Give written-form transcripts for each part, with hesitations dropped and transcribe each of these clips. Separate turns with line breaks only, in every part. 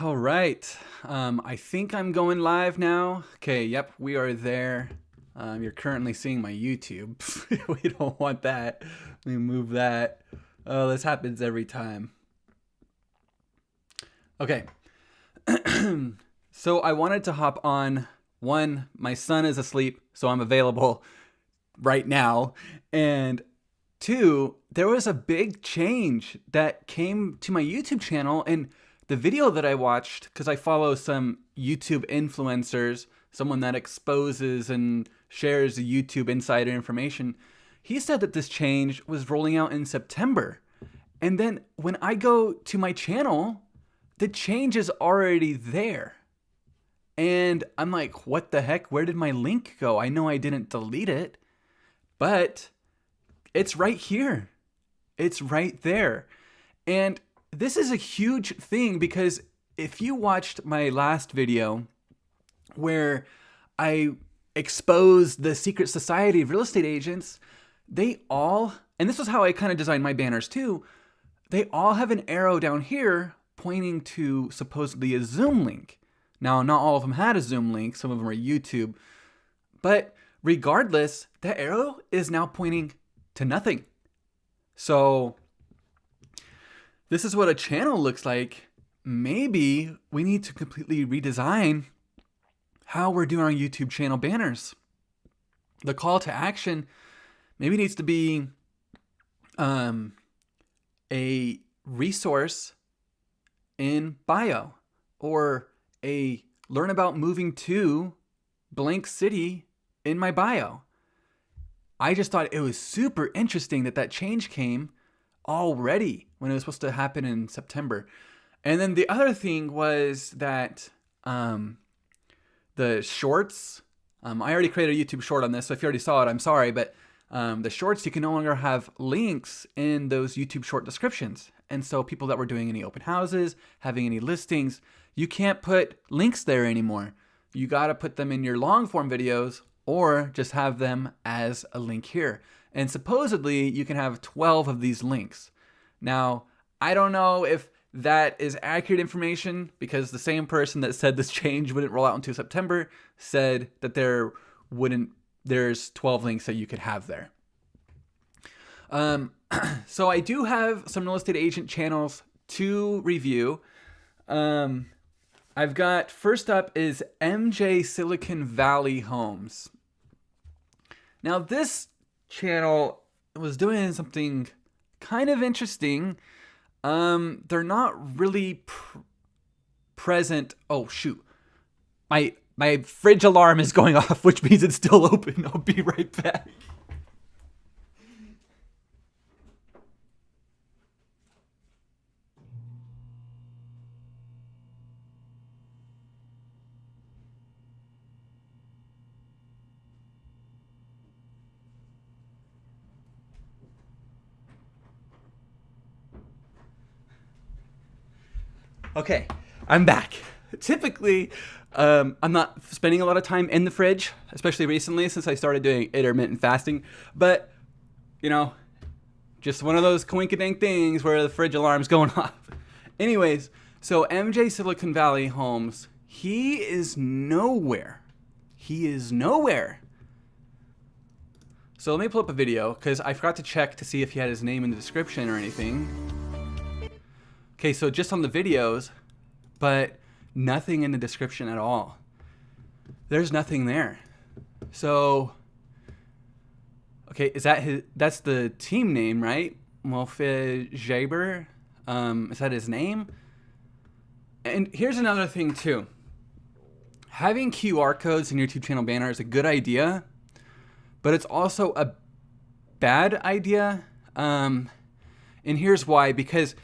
All right. I think I'm going live now. Okay, yep, we are there. You're currently seeing my YouTube. We don't want that. Let me move that. Oh, this happens every time. Okay. So I wanted to hop on. One, my son is asleep, so I'm available right now. And two, there was a big change that came to my YouTube channel, and the video that I watched, because I follow some YouTube influencers, someone that exposes and shares the YouTube insider information, he said that this change was rolling out in September. And then when I go to my channel, the change is already there. And I'm like, what the heck? Where did my link go? I know I didn't delete it, but it's right here. It's right there. And this is a huge thing, because if you watched my last video where I exposed the secret society of real estate agents, they all, and this was how I kind of designed my banners too, they all have an arrow down here pointing to supposedly a Zoom link. Now, not all of them had a Zoom link. Some of them are YouTube. But regardless, that arrow is now pointing to nothing. So this is what a channel looks like. Maybe we need to completely redesign how we're doing our YouTube channel banners. The call to action maybe needs to be a resource in bio, or a learn about moving to blank city in my bio. I just thought it was super interesting that that change came already when it was supposed to happen in September. And then the other thing was that the shorts, I already created a YouTube short on this, so if you already saw it, I'm sorry, but the shorts, you can no longer have links in those YouTube short descriptions. And so people that were doing any open houses, having any listings, you can't put links there anymore. You got to put them in your long form videos, or just have them as a link here. And supposedly you can have 12 of these links. Now, I don't know if that is accurate information, because the same person that said this change wouldn't roll out until September said that there's 12 links that you could have there. So I do have some real estate agent channels to review. I've got, first up is MJ Silicon Valley Homes. Now this channel was doing something kind of interesting. They're not really present. Oh shoot. My fridge alarm is going off, which means it's still open. I'll be right back. Okay, I'm back. Typically, I'm not spending a lot of time in the fridge, especially recently since I started doing intermittent fasting. But, you know, just one of those coinkydink things where the fridge alarm's going off. Anyways, so MJ Silicon Valley Homes, he is nowhere. He is nowhere. So let me pull up a video, because I forgot to check to see if he had his name in the description or anything. Okay, so just on the videos, but nothing in the description at all. There's nothing there. So, okay, is that his? That's the team name, right? Mofe Jaber. Is that his name? And here's another thing too. Having QR codes in your YouTube channel banner is a good idea, but it's also a bad idea. And here's why: because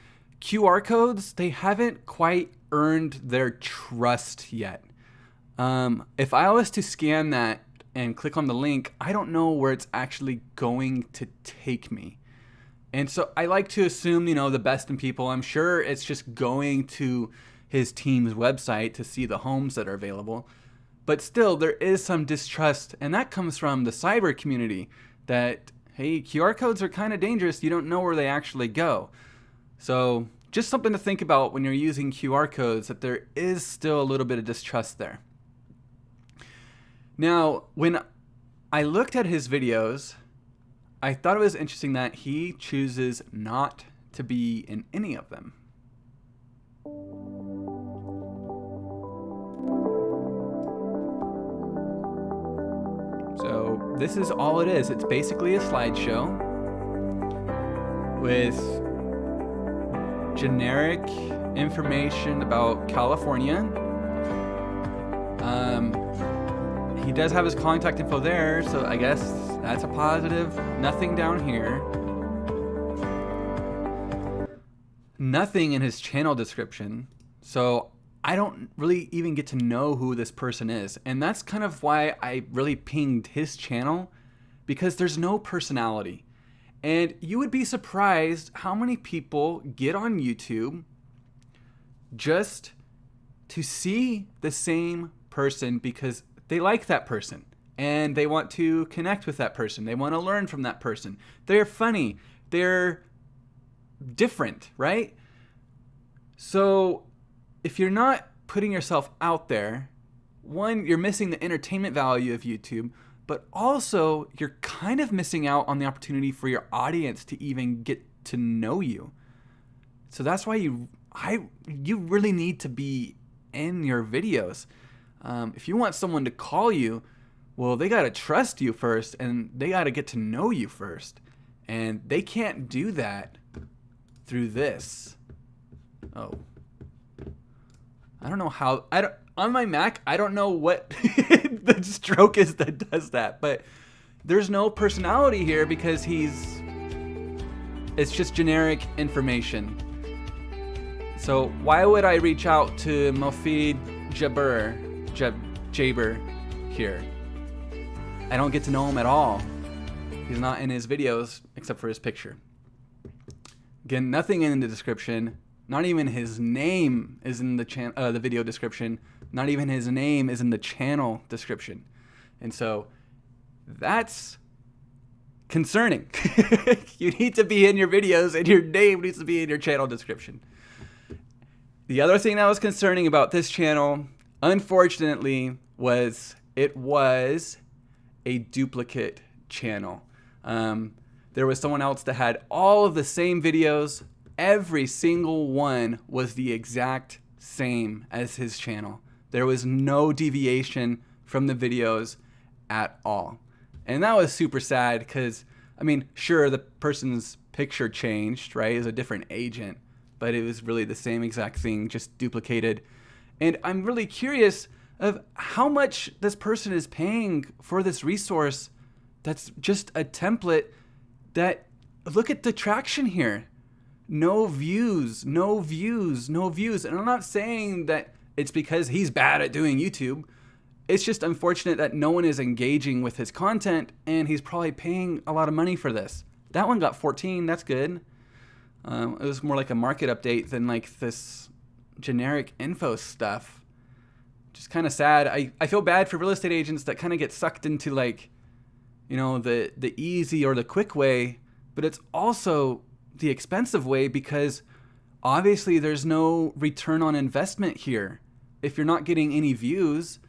QR codes, they haven't quite earned their trust yet. If I was to scan that and click on the link, I don't know where it's actually going to take me. And so I like to assume, the best in people. I'm sure it's just going to his team's website to see the homes that are available. But still, there is some distrust, and that comes from the cyber community that, hey, QR codes are kind of dangerous. You don't know where they actually go. So just something to think about when you're using QR codes, that there is still a little bit of distrust there. Now, when I looked at his videos, I thought it was interesting that he chooses not to be in any of them. So this is all it is. It's basically a slideshow with generic information about California. He does have his contact info there, so I guess that's a positive. Nothing down here. Nothing in his channel description. So I don't really even get to know who this person is. And that's kind of why I really pinged his channel, because there's no personality. And you would be surprised how many people get on YouTube just to see the same person because they like that person and they want to connect with that person. They want to learn from that person. They're funny. They're different, right? So if you're not putting yourself out there, one, you're missing the entertainment value of YouTube, but also you're kind of missing out on the opportunity for your audience to even get to know you. So that's why you really need to be in your videos. If you want someone to call you, well, they got to trust you first, and they got to get to know you first. And they can't do that through this. Oh. I don't know how. On my Mac, I don't know what the stroke is that does that, but there's no personality here because it's just generic information. So why would I reach out to Mofid Jaber here? I don't get to know him at all. He's not in his videos except for his picture. Again, nothing in the description. Not even his name is in the video description. Not even his name is in the channel description. And so that's concerning. You need to be in your videos, and your name needs to be in your channel description. The other thing that was concerning about this channel, unfortunately, was it was a duplicate channel. There was someone else that had all of the same videos. Every single one was the exact same as his channel. There was no deviation from the videos at all. And that was super sad because, I mean, sure, the person's picture changed, right? It was a different agent, but it was really the same exact thing, just duplicated. And I'm really curious of how much this person is paying for this resource that's just a template that, look at the traction here. No views, no views, no views. And I'm not saying that it's because he's bad at doing YouTube. It's just unfortunate that no one is engaging with his content, and he's probably paying a lot of money for this. That one got 14, that's good. It was more like a market update than like this generic info stuff. Just kind of sad. I feel bad for real estate agents that kind of get sucked into, like, you know, the easy or the quick way, but it's also the expensive way because obviously there's no return on investment here. If you're not getting any views,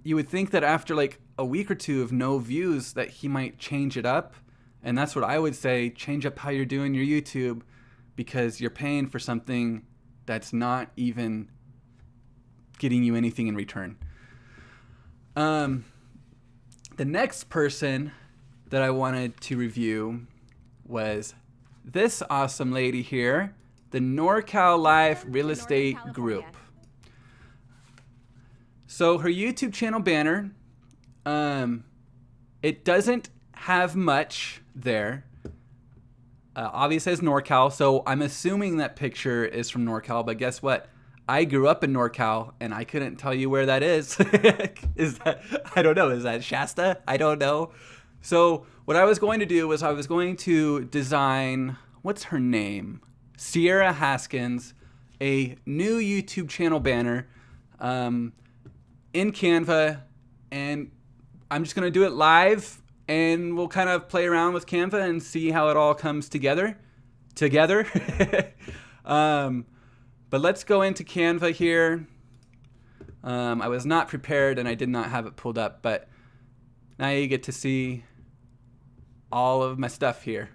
you would think that after like a week or two of no views that he might change it up. And that's what I would say, change up how you're doing your YouTube, because you're paying for something that's not even getting you anything in return. The next person that I wanted to review was this awesome lady here, the NorCal Life Real Estate Group. So her YouTube channel banner, it doesn't have much there. Obviously it says NorCal, so I'm assuming that picture is from NorCal, but guess what? I grew up in NorCal, and I couldn't tell you where that is. Is that, I don't know, is that Shasta? I don't know. So what I was going to do was I was going to design, what's her name? Sierra Haskins, a new YouTube channel banner in Canva, and I'm just going to do it live, and we'll kind of play around with Canva and see how it all comes together. But let's go into Canva here. I was not prepared and I did not have it pulled up, but now you get to see all of my stuff here.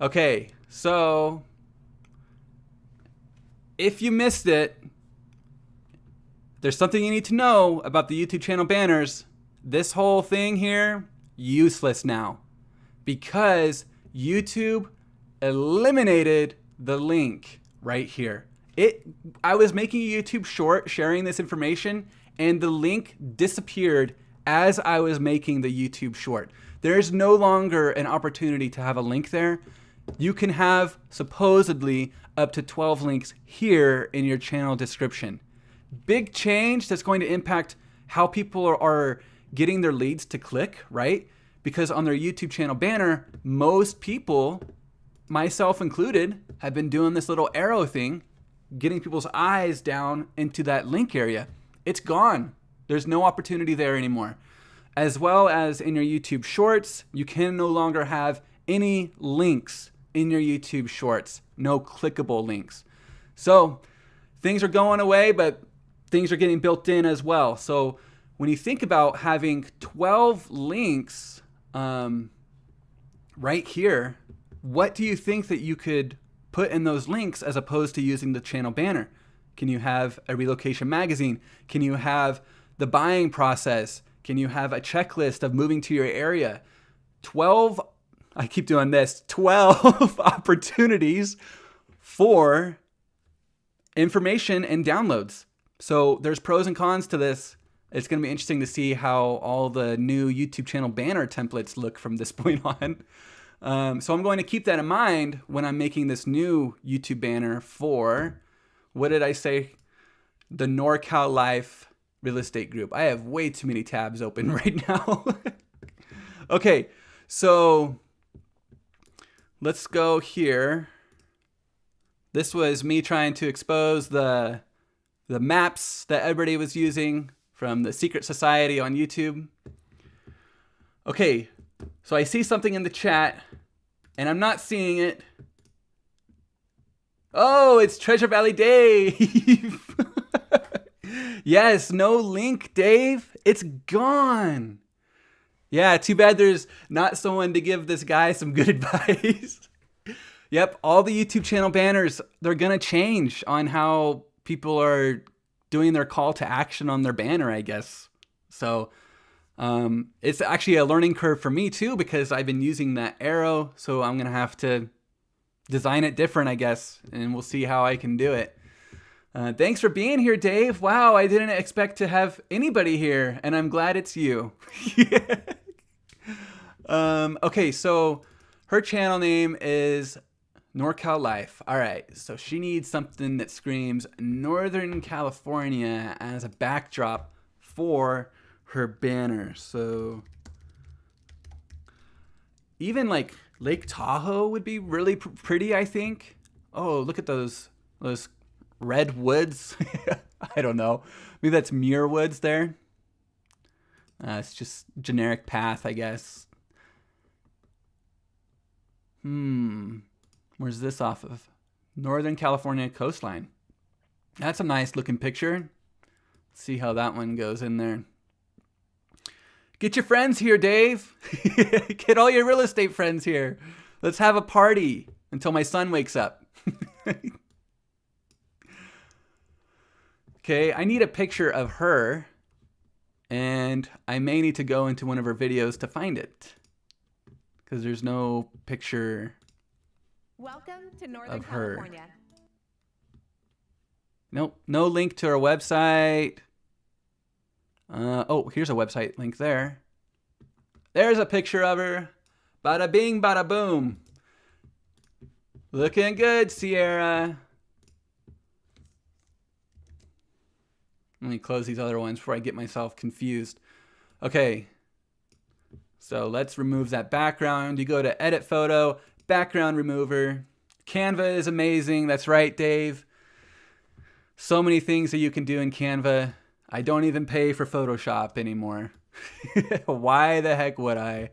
Okay, so if you missed it, there's something you need to know about the YouTube channel banners. This whole thing here, useless now, because YouTube eliminated the link right here. I was making a YouTube short sharing this information, and the link disappeared as I was making the YouTube short. There's no longer an opportunity to have a link there. You can have supposedly up to 12 links here in your channel description. Big change that's going to impact how people are getting their leads to click, right? Because on their YouTube channel banner, most people, myself included, have been doing this little arrow thing, getting people's eyes down into that link area. It's gone. There's no opportunity there anymore. As well as in your YouTube shorts, you can no longer have any links in your YouTube shorts. No clickable links. So things are going away, but things are getting built in as well. So when you think about having 12 links right here, what do you think that you could put in those links as opposed to using the channel banner? Can you have a relocation magazine? Can you have the buying process? Can you have a checklist of moving to your area? 12, I keep doing this, 12 opportunities for information and downloads. So there's pros and cons to this. It's going to be interesting to see how all the new YouTube channel banner templates look from this point on. So I'm going to keep that in mind when I'm making this new YouTube banner for, what did I say? The NorCal Life Real Estate Group. I have way too many tabs open right now. Okay, so let's go here. This was me trying to expose the maps that everybody was using from the Secret Society on YouTube. Okay, so I see something in the chat, and I'm not seeing it. Oh, it's Treasure Valley Dave. Yes, no link, Dave. It's gone. Yeah, too bad there's not someone to give this guy some good advice. Yep, all the YouTube channel banners, they're going to change on how people are doing their call to action on their banner, I guess. So it's actually a learning curve for me too, because I've been using that arrow. So I'm going to have to design it different, I guess, and we'll see how I can do it. Thanks for being here, Dave. Wow, I didn't expect to have anybody here, and I'm glad it's you. Okay, so her channel name is NorCal Life. All right, so she needs something that screams Northern California as a backdrop for her banner. So even like Lake Tahoe would be really pretty, I think. Oh, look at those red woods. I don't know. Maybe that's Muir Woods there. It's just generic path, I guess. Where's this off of? Northern California coastline. That's a nice looking picture. Let's see how that one goes in there. Get your friends here, Dave. Get all your real estate friends here. Let's have a party until my son wakes up. Okay, I need a picture of her, and I may need to go into one of her videos to find it, because there's no picture.
Welcome to Northern California.
Nope, no link to her website. Oh, here's a website link there. There's a picture of her. Bada bing, bada boom. Looking good, Sierra. Let me close these other ones before I get myself confused. Okay, so let's remove that background. You go to Edit Photo, Background Remover. Canva is amazing. That's right, Dave. So many things that you can do in Canva. I don't even pay for Photoshop anymore. Why the heck would I?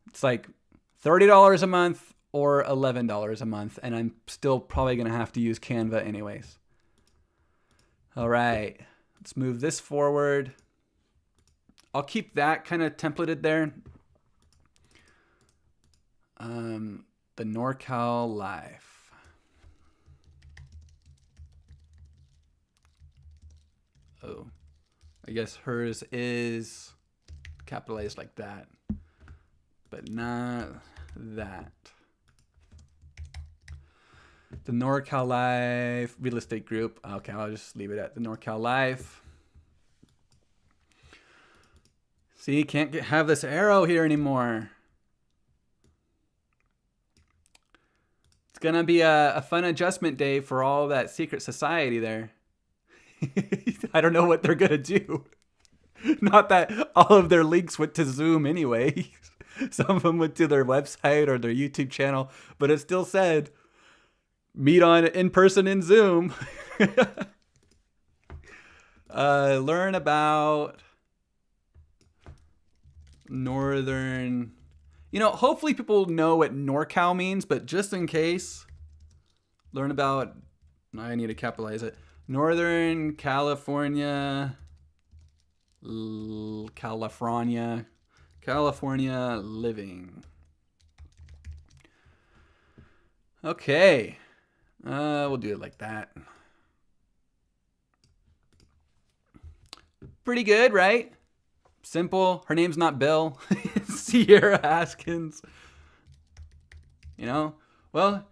It's like $30 a month or $11 a month. And I'm still probably going to have to use Canva anyways. All right, let's move this forward. I'll keep that kind of templated there. The NorCal Life. Oh, I guess hers is capitalized like that, but not that. The NorCal Life Real Estate Group. Okay, I'll just leave it at the NorCal Life. See, can't have this arrow here anymore. It's going to be a fun adjustment day for all that secret society there. I don't know what they're going to do. Not that all of their links went to Zoom anyway. Some of them went to their website or their YouTube channel, but it still said, meet on in person in Zoom. Learn about Northern. Hopefully people know what NorCal means, but just in case, learn about. I need to capitalize it. Northern California. California living. Okay. We'll do it like that. Pretty good, right? Simple. Her name's not Bill. Sierra Haskins. Well,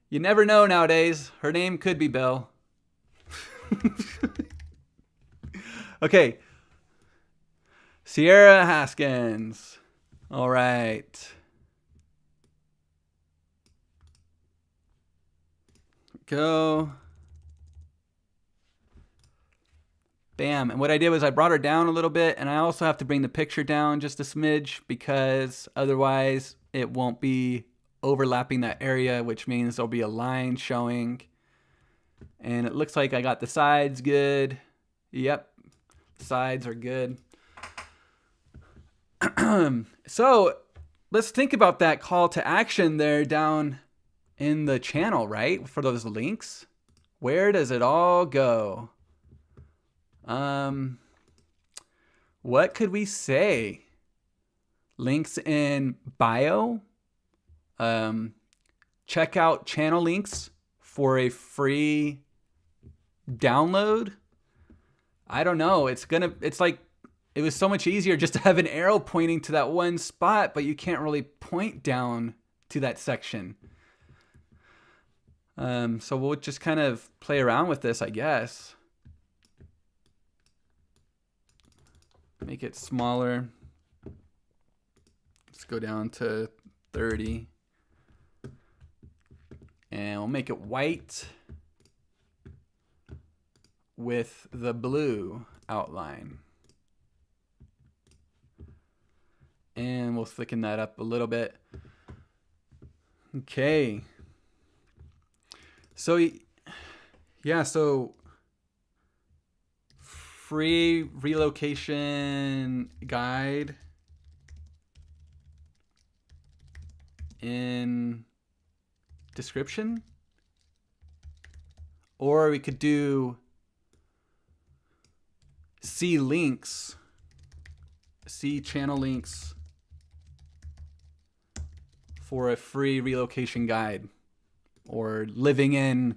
you never know nowadays. Her name could be Bill. Okay. Sierra Haskins. All right. Go. Bam. And what I did was I brought her down a little bit, and I also have to bring the picture down just a smidge because otherwise it won't be overlapping that area, which means there'll be a line showing. And it looks like I got the sides good. Yep. The sides are good. So let's think about that call to action there down in the channel, right? For those links. Where does it all go? What could we say? Links in bio. Check out channel links for a free download. I don't know. It's like it was so much easier just to have an arrow pointing to that one spot, but you can't really point down to that section. So we'll just kind of play around with this, I guess. Make it smaller. Let's go down to 30. And we'll make it white with the blue outline. And we'll thicken that up a little bit. Okay. So, yeah, so free relocation guide in description. Or we could do see links, see channel links for a free relocation guide or living in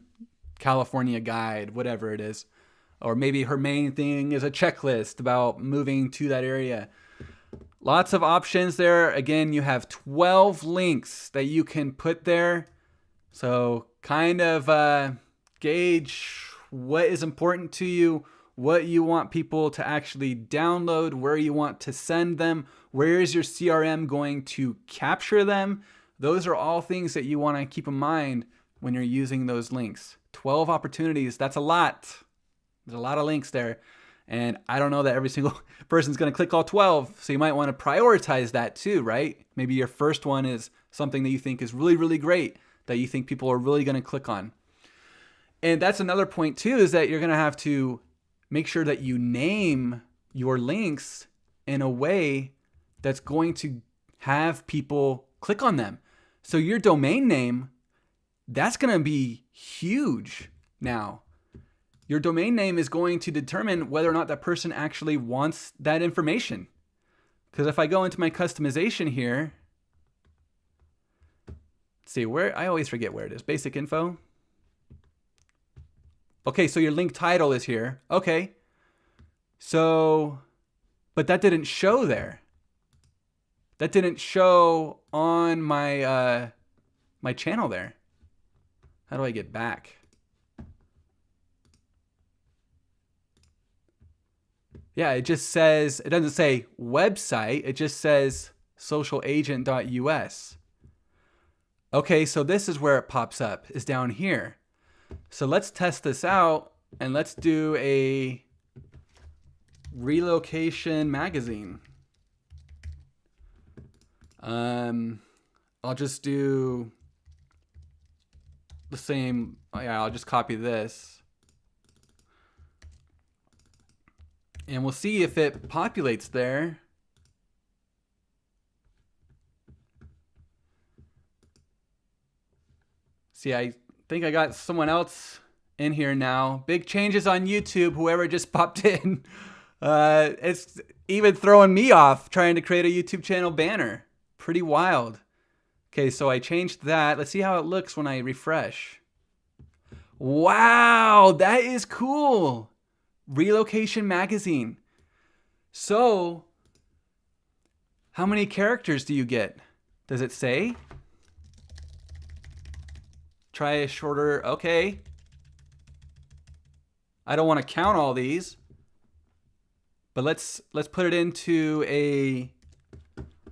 California guide, whatever it is. Or maybe her main thing is a checklist about moving to that area. Lots of options there. Again, you have 12 links that you can put there. So kind of gauge what is important to you, what you want people to actually download, where you want to send them, where is your CRM going to capture them. Those are all things that you want to keep in mind when you're using those links. 12 opportunities, that's a lot. There's a lot of links there. And I don't know that every single person's going to click all 12. So you might want to prioritize that too, right? Maybe your first one is something that you think is really, really great, that you think people are really going to click on. And that's another point too, is that you're going to have to make sure that you name your links in a way that's going to have people click on them. So your domain name, that's going to be huge now. Your domain name is going to determine whether or not that person actually wants that information. Because if I go into my customization here, let's see where, I always forget where it is. Basic info. Okay, so your link title is here. Okay. So, but that didn't show there. That didn't show on my my channel there. How do I get back? Yeah, it just says, it doesn't say website, it just says socialagent.us. Okay, so this is where it pops up, is down here. So let's test this out and let's do a relocation magazine. I'll just do the same. Yeah, I'll just copy this. And we'll see if it populates there. See, I think I got someone else in here now. Big changes on YouTube, whoever just popped in. It's even throwing me off trying to create a YouTube channel banner. Pretty wild. Okay, so I changed that. Let's see how it looks when I refresh. Wow, that is cool. Relocation magazine. So, how many characters do you get? Does it say? Try a shorter, okay. I don't want to count all these. But let's put it into a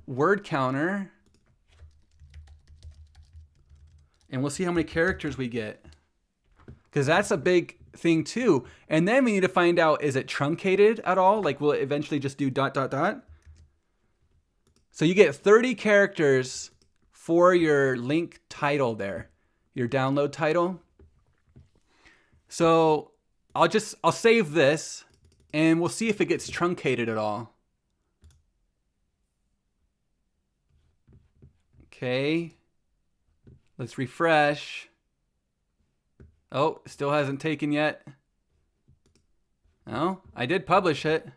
word counter. And we'll see how many characters we get. Because that's a big thing too. And then we need to find out, is it truncated at all? Like, will it eventually just do ... So you get 30 characters for your link title there, your download title. So I'll save this and we'll see if it gets truncated at all. Okay. Let's refresh. Oh, still hasn't taken yet. No, I did publish it.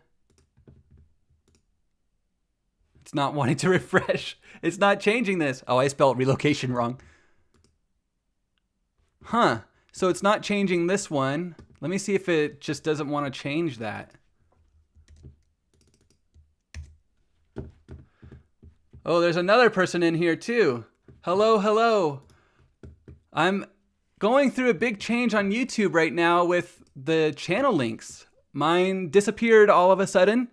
It's not wanting to refresh. It's not changing this. Oh, I spelled relocation wrong. Huh. So it's not changing this one. Let me see if it just doesn't want to change that. Oh, there's another person in here too. Hello, hello. I'm going through a big change on YouTube right now with the channel links. Mine disappeared all of a sudden,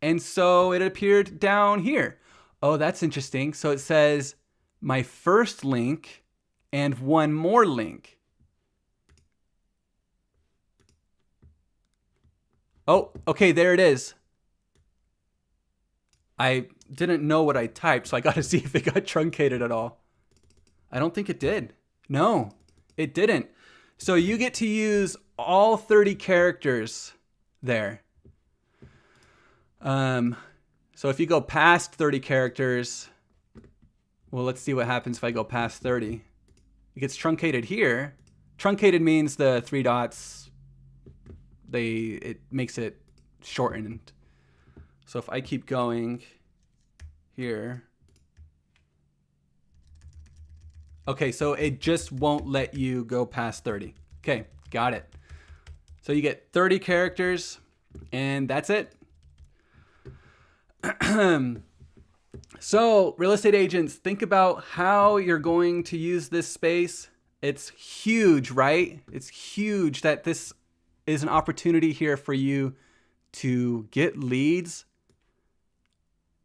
and so it appeared down here. Oh, that's interesting. So it says my first link and one more link. Oh, okay, there it is. I didn't know what I typed, so I got to see if it got truncated at all. I don't think it did. No, it didn't. So you get to use all 30 characters there. So if you go past 30 characters, well, let's see what happens if I go past 30. It gets truncated here. Truncated means the 3 dots, it makes it shortened. So if I keep going here. Okay, so it just won't let you go past 30. Okay, got it. So you get 30 characters, and that's it. So, real estate agents, think about how you're going to use this space. It's huge, right? It's huge that this is an opportunity here for you to get leads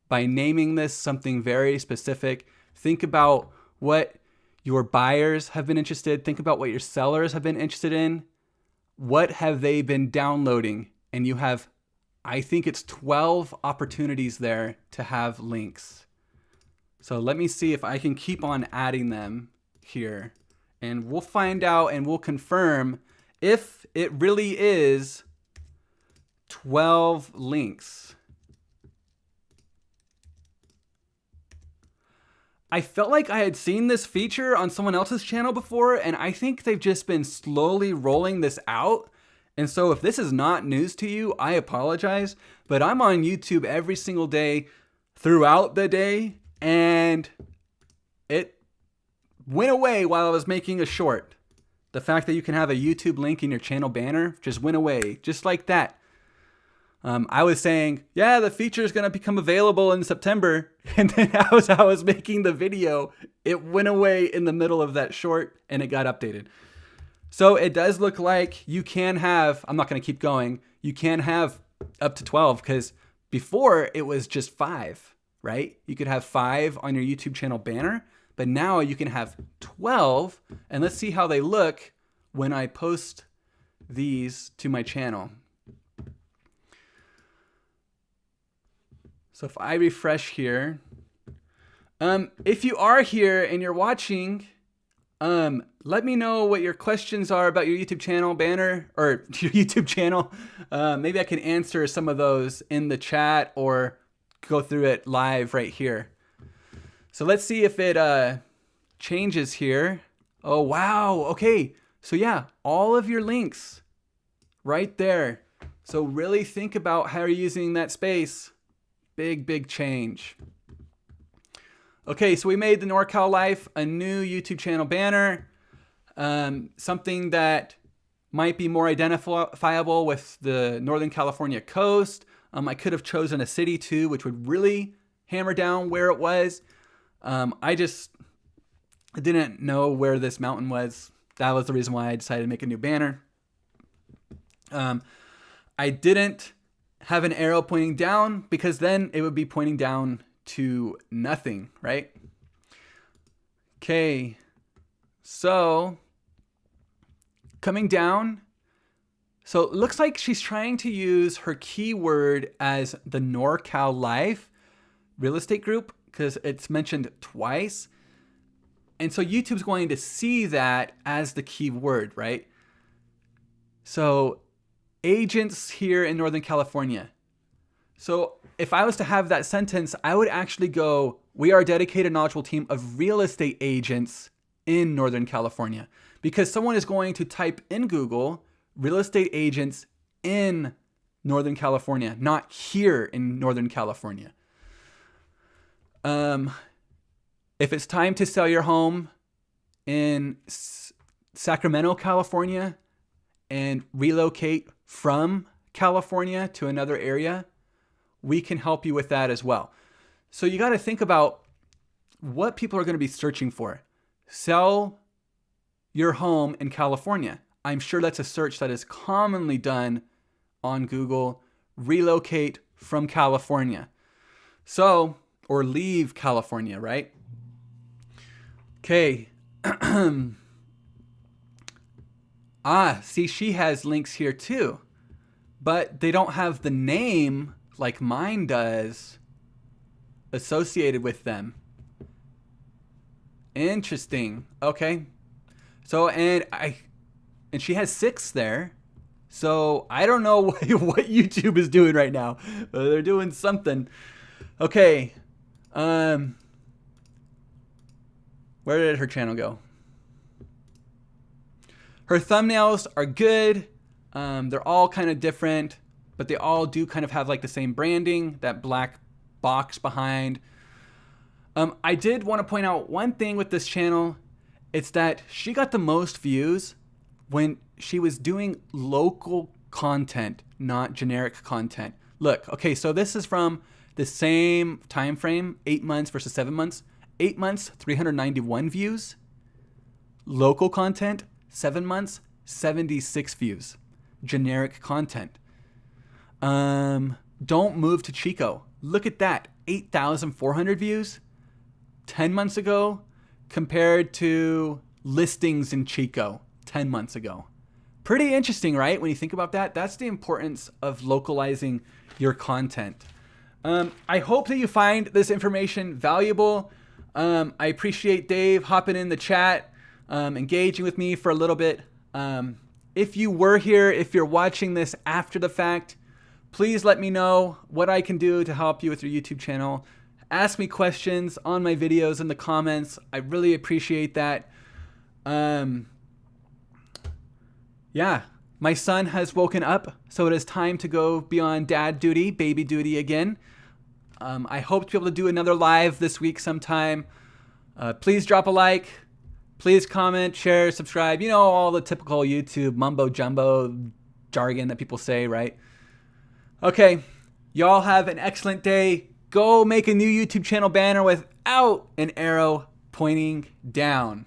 by naming this something very specific. Think about what your buyers have been interested. Think about what your sellers have been interested in. What have they been downloading? And you have, I think it's 12 opportunities there to have links. So let me see if I can keep on adding them here. And we'll find out and we'll confirm if it really is 12 links. I felt like I had seen this feature on someone else's channel before, and I think they've just been slowly rolling this out. And so if this is not news to you, I apologize, but I'm on YouTube every single day throughout the day, and it went away while I was making a short. The fact that you can have a YouTube link in your channel banner just went away, just like that. I was saying, yeah, the feature is going to become available in September. And then as I was making the video, it went away in the middle of that short and it got updated. So it does look like you can have, I'm not going to keep going, you can have up to 12 because before it was just 5, right? You could have 5 on your YouTube channel banner, but now you can have 12. And let's see how they look when I post these to my channel. So if I refresh here, if you are here and you're watching, let me know what your questions are about your YouTube channel banner or your YouTube channel. Maybe I can answer some of those in the chat or go through it live right here. So let's see if it changes here. Oh, wow. Okay. So yeah, all of your links right there. So really think about how you're using that space. Big change. Okay, so we made the NorCal Life a new YouTube channel banner. Something that might be more identifiable with the Northern California coast. I could have chosen a city too, which would really hammer down where it was. I didn't know where this mountain was. That was the reason why I decided to make a new banner. I didn't have an arrow pointing down because then it would be pointing down to nothing, right? Okay, so coming down, so it looks like she's trying to use her keyword as the NorCal Life real estate group because it's mentioned twice. And so YouTube's going to see that as the keyword, right? So agents here in Northern California. So if I was to have that sentence, I would actually go, we are a dedicated, knowledgeable team of real estate agents in Northern California. Because someone is going to type in Google, real estate agents in Northern California, not here in Northern California. If it's time to sell your home in Sacramento, California, and relocate from California to another area, we can help you with that as well. So you got to think about what people are going to be searching for. Sell your home in California. I'm sure that's a search that is commonly done on Google. Relocate from California. So, or leave California, right? Okay. See, she has links here too, but they don't have the name like mine does associated with them. Interesting. Okay. So, and she has 6 there. So I don't know what YouTube is doing right now. They're doing something. Okay. Where did her channel go? Her thumbnails are good. They're all kind of different, but they all do kind of have like the same branding, that black box behind. I did want to point out one thing with this channel. It's that she got the most views when she was doing local content, not generic content. Look, okay, so this is from the same time frame, 8 months versus 7 months. 8 months, 391 views. Local content, 7 months, 76 views. Generic content. Don't move to Chico. Look at that, 8,400 views 10 months ago compared to listings in Chico 10 months ago. Pretty interesting, right? When you think about that, that's the importance of localizing your content. I hope that you find this information valuable. I appreciate Dave hopping in the chat, engaging with me for a little bit. If you were here, if you're watching this after the fact, please let me know what I can do to help you with your YouTube channel. ask me questions on my videos in the comments. I really appreciate that. Yeah, my son has woken up, so it is time to go beyond dad duty, baby duty again. I hope to be able to do another live this week sometime. Please drop a like. Please comment, share, subscribe. You know, all the typical YouTube mumbo jumbo jargon that people say, right? Okay, y'all have an excellent day. Go make a new YouTube channel banner without an arrow pointing down.